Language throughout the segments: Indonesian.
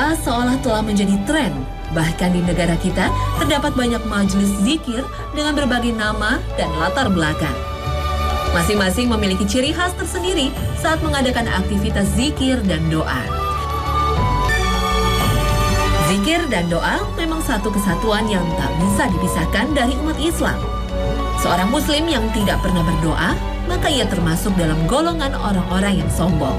Doa seolah telah menjadi tren. Bahkan di negara kita terdapat banyak majelis zikir dengan berbagai nama dan latar belakang. Masing-masing memiliki ciri khas tersendiri saat mengadakan aktivitas zikir dan doa. Zikir dan doa memang satu kesatuan yang tak bisa dipisahkan dari umat Islam. Seorang muslim yang tidak pernah berdoa, maka ia termasuk dalam golongan orang-orang yang sombong.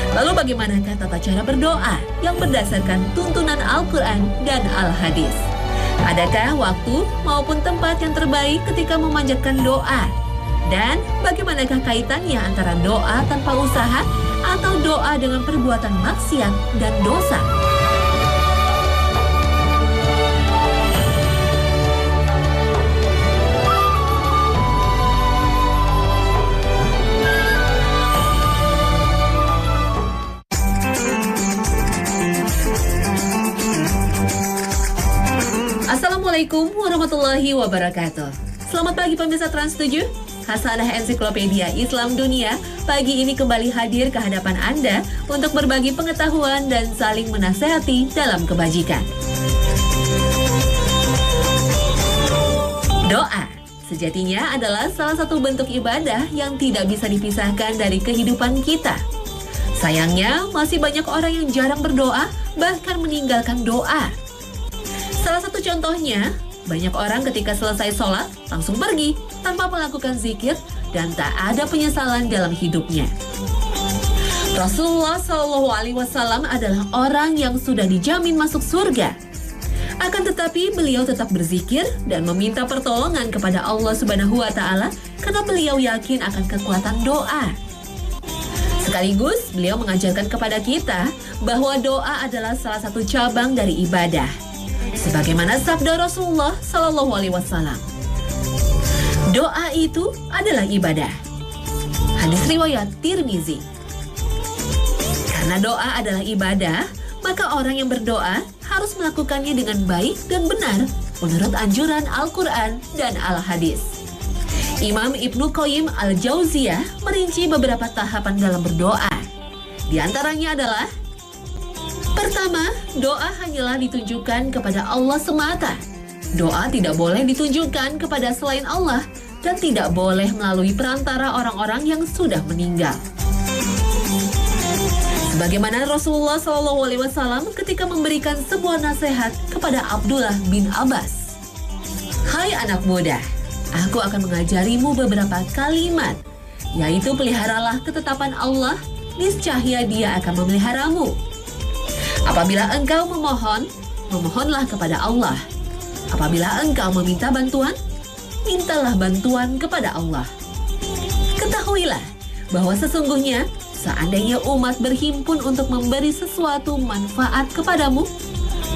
Lalu bagaimanakah tata cara berdoa yang berdasarkan tuntunan Al-Quran dan Al-Hadis? Adakah waktu maupun tempat yang terbaik ketika memanjatkan doa? Dan bagaimanakah kaitannya antara doa tanpa usaha atau doa dengan perbuatan maksiat dan dosa? Assalamualaikum warahmatullahi wabarakatuh. Selamat pagi pemirsa Trans 7. Hasanah Ensiklopedia Islam Dunia pagi ini kembali hadir ke hadapan Anda untuk berbagi pengetahuan dan saling menasehati dalam kebajikan. Doa sejatinya adalah salah satu bentuk ibadah yang tidak bisa dipisahkan dari kehidupan kita. Sayangnya masih banyak orang yang jarang berdoa, bahkan meninggalkan doa. Salah satu contohnya, banyak orang ketika selesai sholat langsung pergi tanpa melakukan zikir dan tak ada penyesalan dalam hidupnya. Rasulullah SAW adalah orang yang sudah dijamin masuk surga. Akan tetapi beliau tetap berzikir dan meminta pertolongan kepada Allah Subhanahu wa Ta'ala karena beliau yakin akan kekuatan doa. Sekaligus beliau mengajarkan kepada kita bahwa doa adalah salah satu cabang dari ibadah. Sebagaimana sabda Rasulullah SAW, doa itu adalah ibadah. Hadis riwayat Tirmizi. Karena doa adalah ibadah, maka orang yang berdoa harus melakukannya dengan baik dan benar menurut anjuran Al-Quran dan Al-Hadis. Imam Ibnu Qayyim Al-Jauziyah merinci beberapa tahapan dalam berdoa. Di antaranya adalah: pertama, doa hanyalah ditunjukkan kepada Allah semata. Doa tidak boleh ditunjukkan kepada selain Allah dan tidak boleh melalui perantara orang-orang yang sudah meninggal. Sebagaimana Rasulullah SAW ketika memberikan sebuah nasihat kepada Abdullah bin Abbas. Hai anak muda, aku akan mengajarimu beberapa kalimat, yaitu peliharalah ketetapan Allah, niscaya Dia akan memeliharamu. Apabila engkau memohon, memohonlah kepada Allah. Apabila engkau meminta bantuan, mintalah bantuan kepada Allah. Ketahuilah bahwa sesungguhnya seandainya umat berhimpun untuk memberi sesuatu manfaat kepadamu,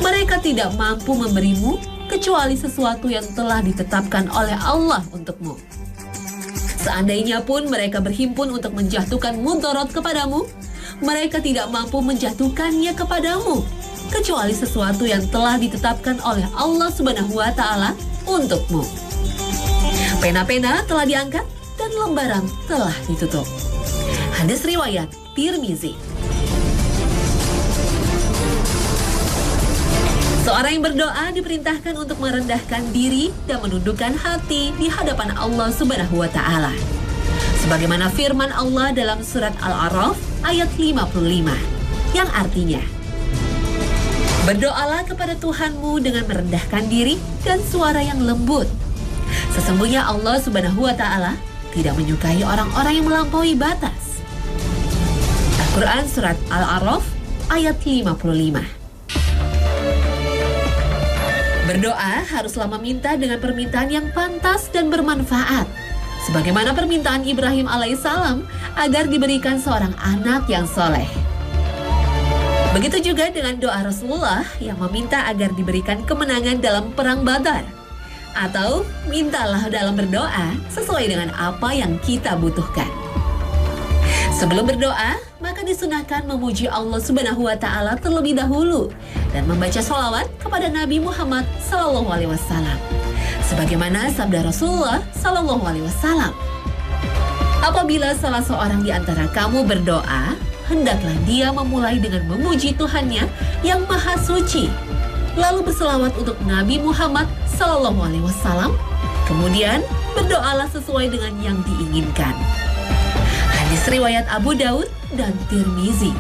mereka tidak mampu memberimu kecuali sesuatu yang telah ditetapkan oleh Allah untukmu. Seandainya pun mereka berhimpun untuk menjatuhkan mudarat kepadamu, mereka tidak mampu menjatuhkannya kepadamu kecuali sesuatu yang telah ditetapkan oleh Allah Subhanahu wa Ta'ala untukmu. Pena-pena telah diangkat dan lembaran telah ditutup. Hadis riwayat Tirmizi. Seorang yang berdoa diperintahkan untuk merendahkan diri dan menundukkan hati di hadapan Allah Subhanahu wa Ta'ala. Sebagaimana firman Allah dalam surat Al-A'raf ayat 55, yang artinya, berdoalah kepada Tuhanmu dengan merendahkan diri dan suara yang lembut. Sesungguhnya Allah Subhanahu wa Ta'ala tidak menyukai orang-orang yang melampaui batas. Al-Quran surat Al-A'raf ayat 55. Berdoa haruslah meminta dengan permintaan yang pantas dan bermanfaat, sebagaimana permintaan Ibrahim alaihissalam agar diberikan seorang anak yang soleh. Begitu juga dengan doa Rasulullah yang meminta agar diberikan kemenangan dalam perang Badar. Atau mintalah dalam berdoa sesuai dengan apa yang kita butuhkan. Sebelum berdoa, maka disunahkan memuji Allah Subhanahu wa Ta'ala terlebih dahulu dan membaca sholawat kepada Nabi Muhammad SAW. Sebagaimana sabda Rasulullah SAW, apabila salah seorang di antara kamu berdoa, hendaklah dia memulai dengan memuji Tuhannya yang Maha Suci, lalu berselawat untuk Nabi Muhammad SAW, kemudian berdoalah sesuai dengan yang diinginkan. Hadis riwayat Abu Daud dan Tirmizi.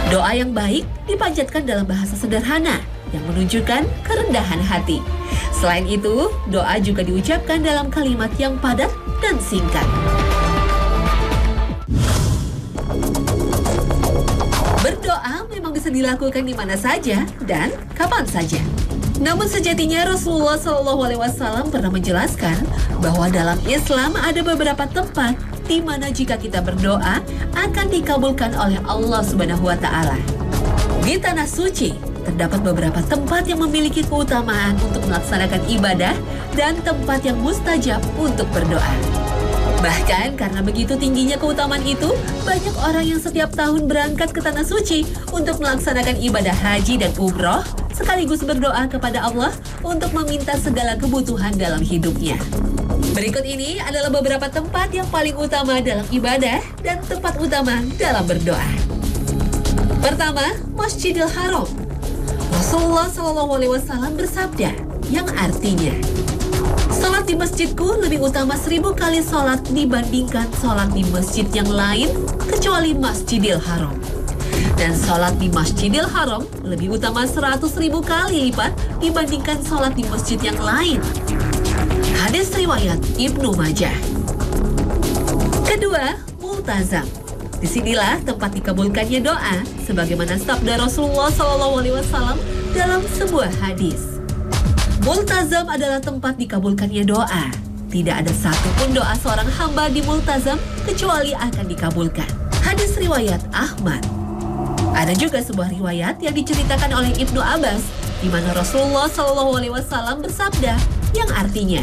Doa yang baik dipanjatkan dalam bahasa sederhana yang menunjukkan kerendahan hati. Selain itu, doa juga diucapkan dalam kalimat yang padat dan singkat. Berdoa memang bisa dilakukan di mana saja dan kapan saja. Namun sejatinya Rasulullah SAW pernah menjelaskan bahwa dalam Islam ada beberapa tempat di mana jika kita berdoa akan dikabulkan oleh Allah Subhanahu wa Ta'ala. Di tanah suci terdapat beberapa tempat yang memiliki keutamaan untuk melaksanakan ibadah dan tempat yang mustajab untuk berdoa. Bahkan karena begitu tingginya keutamaan itu, banyak orang yang setiap tahun berangkat ke tanah suci untuk melaksanakan ibadah haji dan umroh, sekaligus berdoa kepada Allah untuk meminta segala kebutuhan dalam hidupnya. Berikut ini adalah beberapa tempat yang paling utama dalam ibadah dan tempat utama dalam berdoa. Pertama, Masjidil Haram. Rasulullah SAW bersabda, yang artinya, "Salat di masjidku lebih utama 1000 kali salat dibandingkan salat di masjid yang lain kecuali Masjidil Haram. Dan salat di Masjidil Haram lebih utama 100.000 kali lipat dibandingkan salat di masjid yang lain." Hadis riwayat Ibnu Majah. Kedua, Multazam. Disinilah tempat dikabulkannya doa, sebagaimana sabda Rasulullah SAW dalam sebuah hadis. Multazam adalah tempat dikabulkannya doa. Tidak ada satupun doa seorang hamba di Multazam kecuali akan dikabulkan. Hadis riwayat Ahmad. Ada juga sebuah riwayat yang diceritakan oleh Ibnu Abbas, di mana Rasulullah SAW bersabda, yang artinya,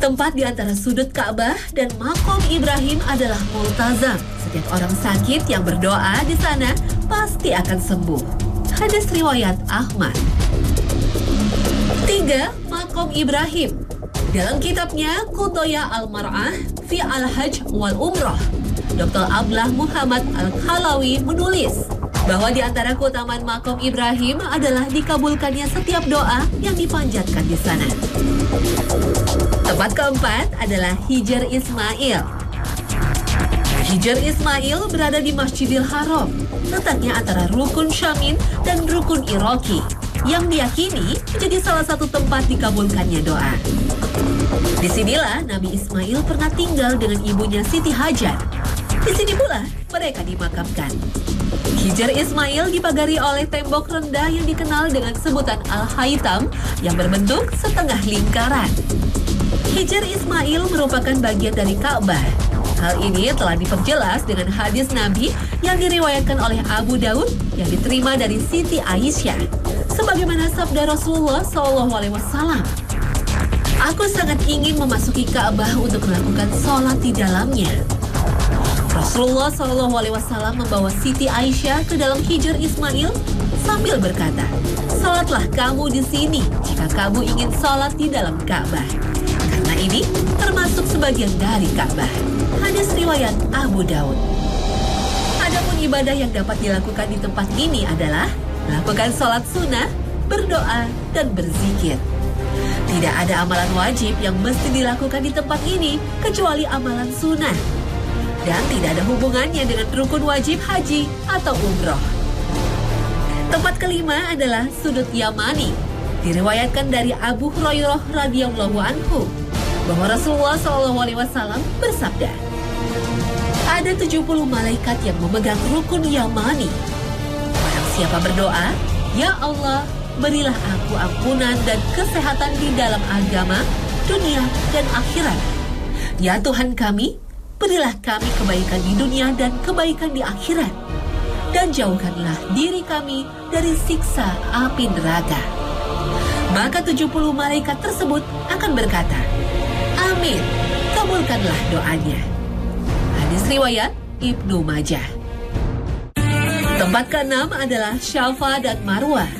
tempat di antara sudut Ka'bah dan makom Ibrahim adalah Multazam. Setiap orang sakit yang berdoa di sana pasti akan sembuh. Hadis riwayat Ahmad. 3. Makom Ibrahim. Dalam kitabnya Qudaya Al-Mar'ah fi Al-Hajj wal Umrah, Dr. Ablah Muhammad Al-Khalawi menulis bahwa di antara keutamaan makom Ibrahim adalah dikabulkannya setiap doa yang dipanjatkan di sana. Tempat keempat adalah Hijr Ismail. Hijr Ismail berada di Masjidil Haram, letaknya antara Rukun Syamin dan Rukun Iraqi, yang diyakini menjadi salah satu tempat dikabulkannya doa. Disinilah Nabi Ismail pernah tinggal dengan ibunya Siti Hajar. Di sini pula mereka dimakamkan. Hijr Ismail dipagari oleh tembok rendah yang dikenal dengan sebutan Al-Haitam yang berbentuk setengah lingkaran. Hijr Ismail merupakan bagian dari Ka'bah. Hal ini telah diperjelas dengan hadis Nabi yang diriwayatkan oleh Abu Daud yang diterima dari Siti Aisyah. Sebagaimana sabda Rasulullah SAW, "Aku sangat ingin memasuki Ka'bah untuk melakukan sholat di dalamnya." Rasulullah SAW membawa Siti Aisyah ke dalam Hijr Ismail sambil berkata, "Sholatlah kamu di sini jika kamu ingin sholat di dalam Ka'bah. Karena ini termasuk sebagian dari Ka'bah." Hadis riwayat Abu Daud. Adapun ibadah yang dapat dilakukan di tempat ini adalah melakukan sholat sunnah, berdoa, dan berzikir. Tidak ada amalan wajib yang mesti dilakukan di tempat ini kecuali amalan sunnah. Dan tidak ada hubungannya dengan rukun wajib haji atau umroh. Tempat kelima adalah sudut Yamani. Diriwayatkan dari Abu Hurairah radhiyallahu anhu bahwa Rasulullah SAW bersabda, "Ada 70 malaikat yang memegang rukun Yamani. Barang siapa berdoa, 'Ya Allah, berilah aku ampunan dan kesehatan di dalam agama, dunia, dan akhirat. Ya Tuhan kami, berilah kami kebaikan di dunia dan kebaikan di akhirat. Dan jauhkanlah diri kami dari siksa api neraka.' Maka 70 malaikat tersebut akan berkata, 'Amin, kabulkanlah doanya.'" Hadis riwayat Ibnu Majah. Tempat keenam adalah Syafa dan Marwah.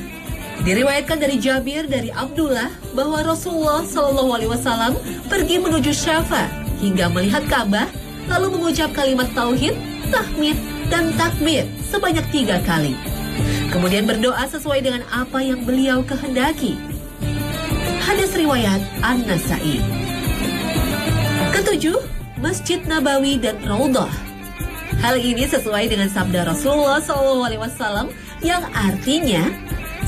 Diriwayatkan dari Jabir dari Abdullah bahwa Rasulullah SAW pergi menuju Syafa hingga melihat Ka'bah, lalu mengucap kalimat tauhid, tahmid, dan takbir sebanyak 3 kali. Kemudian berdoa sesuai dengan apa yang beliau kehendaki. Hadis riwayat An-Nasa'i. Ketujuh, Masjid Nabawi dan Raudhah. Hal ini sesuai dengan sabda Rasulullah SAW yang artinya,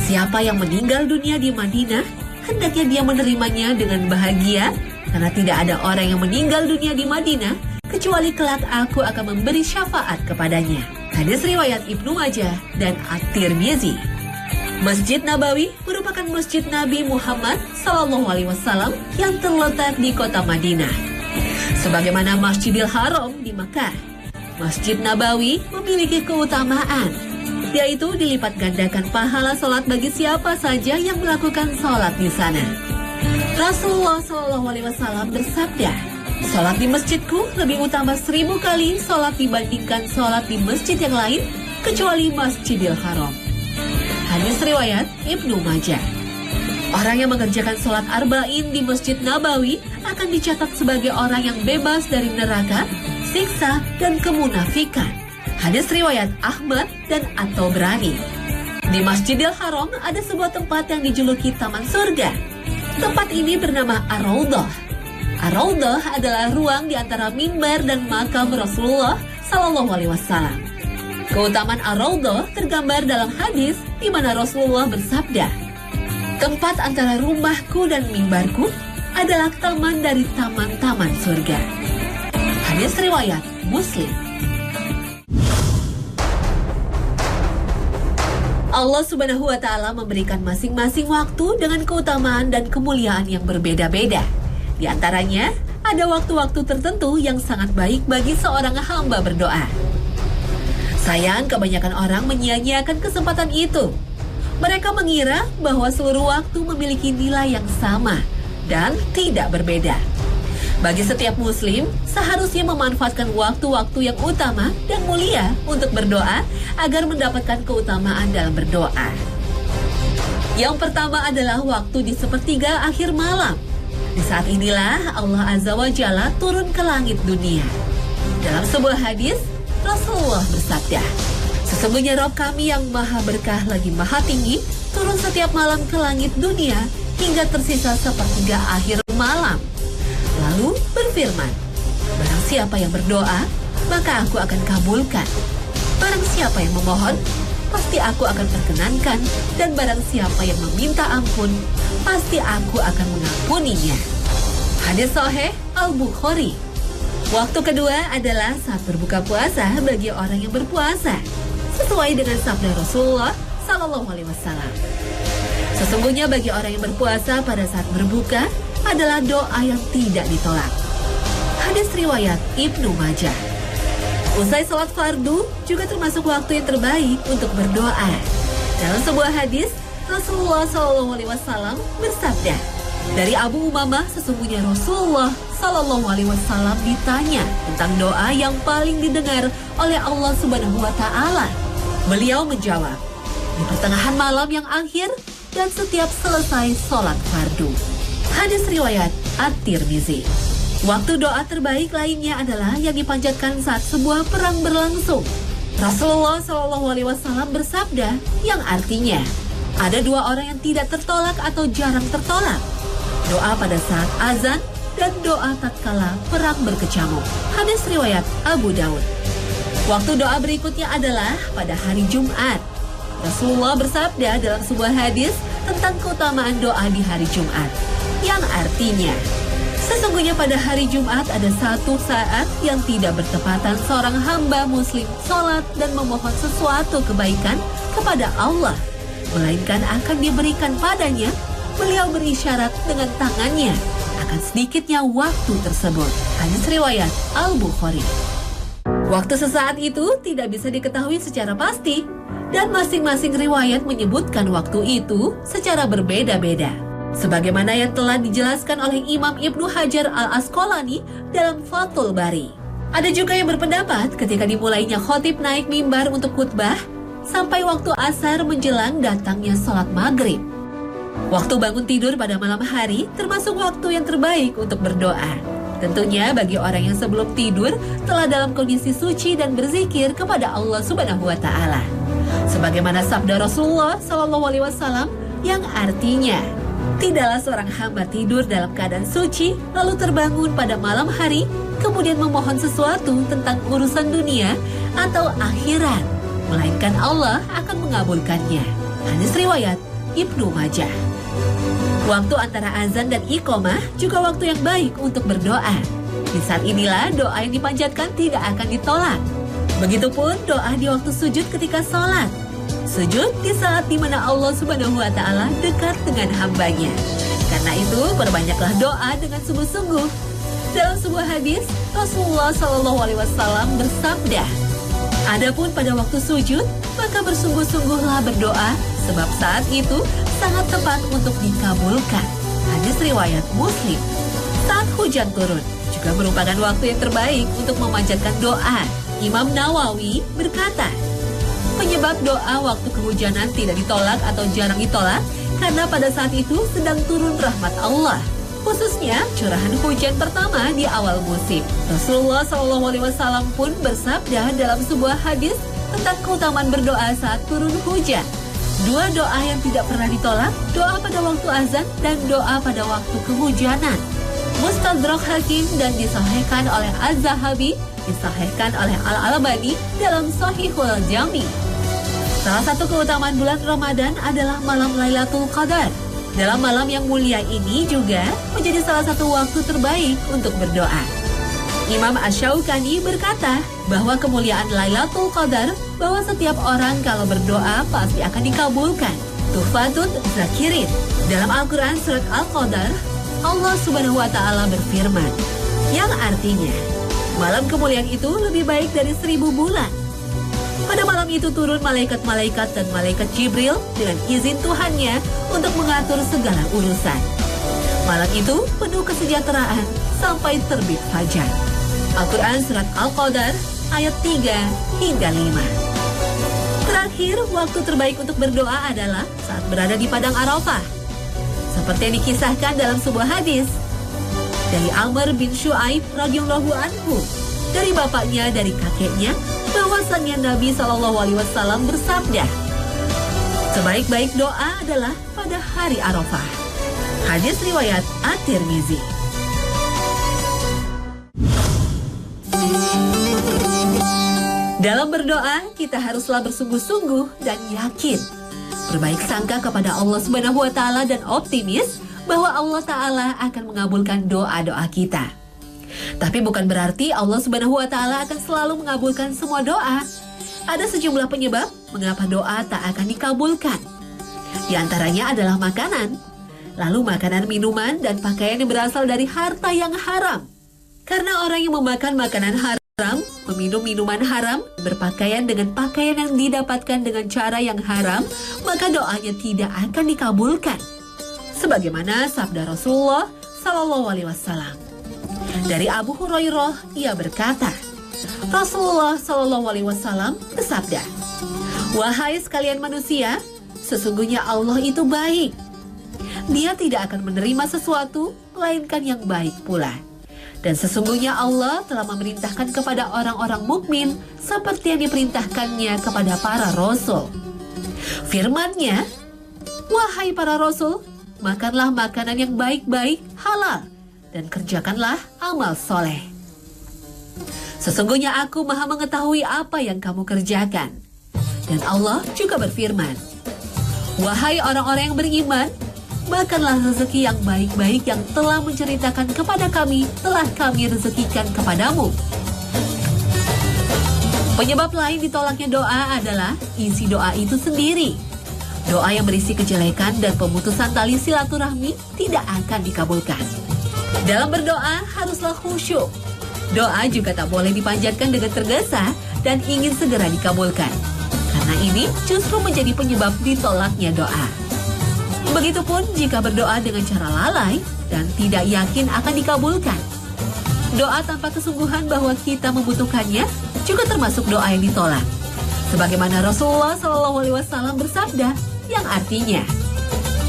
siapa yang meninggal dunia di Madinah, hendaknya dia menerimanya dengan bahagia, karena tidak ada orang yang meninggal dunia di Madinah, kecuali kelak aku akan memberi syafaat kepadanya. Hadis riwayat Ibnu Majah dan At-Tirmizi. Masjid Nabawi merupakan masjid Nabi Muhammad SAW yang terletak di kota Madinah. Sebagaimana Masjidil Haram di Mekah, Masjid Nabawi memiliki keutamaan, yaitu dilipat gandakan pahala sholat bagi siapa saja yang melakukan sholat di sana. Rasulullah SAW bersabda, sholat di masjidku lebih utama 1000 kali sholat dibandingkan sholat di masjid yang lain, kecuali Masjidil Haram. Hadis riwayat Ibnu Majah. Orang yang mengerjakan sholat arba'in di Masjid Nabawi akan dicatat sebagai orang yang bebas dari neraka, siksa, dan kemunafikan. Hadis riwayat Ahmad dan At-Tabrani. Di Masjidil Haram ada sebuah tempat yang dijuluki Taman Surga. Tempat ini bernama Ar-Raudhah. Ar-Raudhah adalah ruang di antara mimbar dan makam Rasulullah SAW. Keutamaan Ar-Raudhah tergambar dalam hadis di mana Rasulullah bersabda, tempat antara rumahku dan mimbarku adalah taman dari taman-taman surga. Hadis riwayat Muslim. Allah Subhanahu wa Ta'ala memberikan masing-masing waktu dengan keutamaan dan kemuliaan yang berbeda-beda. Di antaranya, ada waktu-waktu tertentu yang sangat baik bagi seorang hamba berdoa. Sayang, kebanyakan orang menyia-nyiakan kesempatan itu. Mereka mengira bahwa seluruh waktu memiliki nilai yang sama dan tidak berbeda. Bagi setiap muslim, seharusnya memanfaatkan waktu-waktu yang utama dan mulia untuk berdoa agar mendapatkan keutamaan dalam berdoa. Yang pertama adalah waktu di sepertiga akhir malam. Di saat inilah Allah Azza wa Jalla turun ke langit dunia. Dalam sebuah hadis, Rasulullah bersabda, sesungguhnya Rabb kami yang maha berkah lagi maha tinggi turun setiap malam ke langit dunia hingga tersisa sepertiga akhir malam. Lalu berfirman, barang siapa yang berdoa, maka aku akan kabulkan. Barang siapa yang memohon, pasti aku akan perkenankan. Dan barang siapa yang meminta ampun, pasti aku akan mengampuninya. Hadis Sahih Al-Bukhari. Waktu kedua adalah saat berbuka puasa bagi orang yang berpuasa, sesuai dengan sabda Rasulullah SAW. Sesungguhnya bagi orang yang berpuasa pada saat berbuka adalah doa yang tidak ditolak. Hadis riwayat Ibnu Majah. Usai sholat fardu juga termasuk waktu yang terbaik untuk berdoa. Dalam sebuah hadis, Rasulullah SAW bersabda, dari Abu Umamah sesungguhnya Rasulullah SAW ditanya tentang doa yang paling didengar oleh Allah Subhanahu wa Ta'ala. Beliau menjawab, di pertengahan malam yang akhir dan setiap selesai sholat fardu. Hadis riwayat At-Tirmizi. Waktu doa terbaik lainnya adalah yang dipanjatkan saat sebuah perang berlangsung. Rasulullah SAW bersabda yang artinya, ada dua orang yang tidak tertolak atau jarang tertolak. Doa pada saat azan dan doa tatkala perang berkecamuk. Hadis riwayat Abu Daud. Waktu doa berikutnya adalah pada hari Jumat. Rasulullah bersabda dalam sebuah hadis tentang keutamaan doa di hari Jumat, yang artinya, sesungguhnya pada hari Jumat ada satu saat yang tidak bertepatan seorang hamba muslim sholat dan memohon sesuatu kebaikan kepada Allah, melainkan akan diberikan padanya. Beliau berisyarat dengan tangannya akan sedikitnya waktu tersebut. Hadis riwayat Al-Bukhari. Waktu sesaat itu tidak bisa diketahui secara pasti, dan masing-masing riwayat menyebutkan waktu itu secara berbeda-beda. Sebagaimana yang telah dijelaskan oleh Imam Ibnu Hajar Al-Asqalani dalam Fathul Bari. Ada juga yang berpendapat ketika dimulainya khotib naik mimbar untuk khutbah, sampai waktu asar menjelang datangnya sholat maghrib. Waktu bangun tidur pada malam hari termasuk waktu yang terbaik untuk berdoa. Tentunya bagi orang yang sebelum tidur telah dalam kondisi suci dan berzikir kepada Allah Subhanahu wa taala. Sebagaimana sabda Rasulullah sallallahu alaihi wasallam yang artinya, tidaklah seorang hamba tidur dalam keadaan suci lalu terbangun pada malam hari kemudian memohon sesuatu tentang urusan dunia atau akhirat, melainkan Allah akan mengabulkannya. Hadis riwayat Ibnu Majah. Waktu antara azan dan iqamah juga waktu yang baik untuk berdoa. Di saat inilah doa yang dipanjatkan tidak akan ditolak. Begitupun doa di waktu sujud ketika sholat. Sujud di saat dimana Allah Subhanahu wa taala dekat dengan hambanya. Karena itu perbanyaklah doa dengan sungguh-sungguh. Dalam sebuah hadis, Rasulullah Shallallahu alaihi wasallam bersabda, "Adapun pada waktu sujud, maka bersungguh-sungguhlah berdoa, sebab saat itu sangat tepat untuk dikabulkan." Hadis riwayat Muslim. Saat hujan turun juga merupakan waktu yang terbaik untuk memanjatkan doa. Imam Nawawi berkata, penyebab doa waktu kehujanan tidak ditolak atau jarang ditolak karena pada saat itu sedang turun rahmat Allah, khususnya curahan hujan pertama di awal musim. Rasulullah SAW pun bersabda dalam sebuah hadis tentang keutamaan berdoa saat turun hujan. Dua doa yang tidak pernah ditolak, doa pada waktu azan dan doa pada waktu kehujanan. Mustadrak Hakim dan disahihkan oleh Az-Zahabi, disahihkan oleh Al-Albani dalam Shahihul Jami. Salah satu keutamaan bulan Ramadan adalah malam Lailatul Qadar. Dalam malam yang mulia ini juga menjadi salah satu waktu terbaik untuk berdoa. Imam Asy-Syaukani berkata bahwa kemuliaan Lailatul Qadar bahwa setiap orang kalau berdoa pasti akan dikabulkan. Tuhfatut Zakirin. Dalam Al-Quran surat Al-Qadar, Allah Subhanahu wa taala berfirman, yang artinya, malam kemuliaan itu lebih baik dari 1000 bulan. Pada malam itu turun malaikat-malaikat dan malaikat Jibril dengan izin Tuhannya untuk mengatur segala urusan. Malam itu penuh kesejahteraan sampai terbit fajar. Al-Quran surat Al-Qadar ayat 3 hingga 5. Terakhir, waktu terbaik untuk berdoa adalah saat berada di padang Arafah. Seperti yang dikisahkan dalam sebuah hadis dari Amr bin Shu'aib radhiyallahu anhu, dari bapaknya, dari kakeknya, bahwasannya Nabi SAW bersabda, sebaik-baik doa adalah pada hari Arafah. Hadis riwayat At-Tirmizi. Dalam berdoa, kita haruslah bersungguh-sungguh dan yakin. Berbaik sangka kepada Allah Subhanahu wa taala dan optimis bahwa Allah taala akan mengabulkan doa-doa kita. Tapi bukan berarti Allah Subhanahu wa taala akan selalu mengabulkan semua doa. Ada sejumlah penyebab mengapa doa tak akan dikabulkan. Di antaranya adalah makanan. Lalu makanan, minuman, dan pakaian yang berasal dari harta yang haram. Karena orang yang memakan makanan haram, meminum minuman haram, berpakaian dengan pakaian yang didapatkan dengan cara yang haram, maka doanya tidak akan dikabulkan. Sebagaimana sabda Rasulullah Sallallahu Alaihi Wasallam. Dari Abu Hurairah, ia berkata, Rasulullah Sallallahu Alaihi Wasallam bersabda, wahai sekalian manusia, sesungguhnya Allah itu baik. Dia tidak akan menerima sesuatu, melainkan yang baik pula. Dan sesungguhnya Allah telah memerintahkan kepada orang-orang mukmin seperti yang diperintahkannya kepada para rasul. Firman-Nya, wahai para rasul, makanlah makanan yang baik-baik, halal, dan kerjakanlah amal soleh. Sesungguhnya aku maha mengetahui apa yang kamu kerjakan. Dan Allah juga berfirman, wahai orang-orang yang beriman, makanlah rezeki yang baik-baik yang telah menceritakan kepada kami, telah kami rezekikan kepadamu. Penyebab lain ditolaknya doa adalah isi doa itu sendiri. Doa yang berisi kejelekan dan pemutusan tali silaturahmi tidak akan dikabulkan. Dalam berdoa haruslah khusyuk. Doa juga tak boleh dipanjatkan dengan tergesa dan ingin segera dikabulkan. Karena ini justru menjadi penyebab ditolaknya doa. Begitupun jika berdoa dengan cara lalai dan tidak yakin akan dikabulkan. Doa tanpa kesungguhan bahwa kita membutuhkannya juga termasuk doa yang ditolak. Sebagaimana Rasulullah SAW bersabda, yang artinya,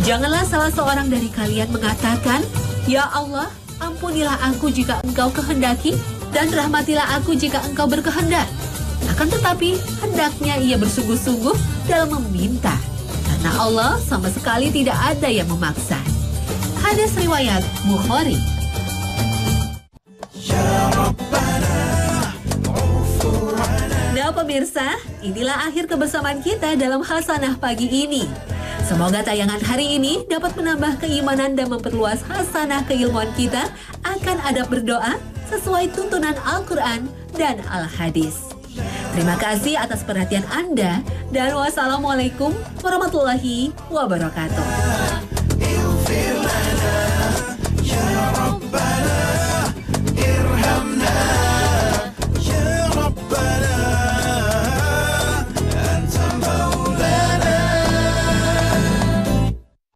janganlah salah seorang dari kalian mengatakan, ya Allah, ampunilah aku jika engkau kehendaki, dan rahmatilah aku jika engkau berkehendak. Akan tetapi, hendaknya ia bersungguh-sungguh dalam meminta, karena Allah sama sekali tidak ada yang memaksa. Hadis riwayat Bukhari. Nah pemirsa, inilah akhir kebersamaan kita dalam Hasanah pagi ini. Semoga tayangan hari ini dapat menambah keimanan dan memperluas hasanah keilmuan kita akan adab berdoa sesuai tuntunan Al-Quran dan Al-Hadis. Terima kasih atas perhatian Anda dan wassalamualaikum warahmatullahi wabarakatuh.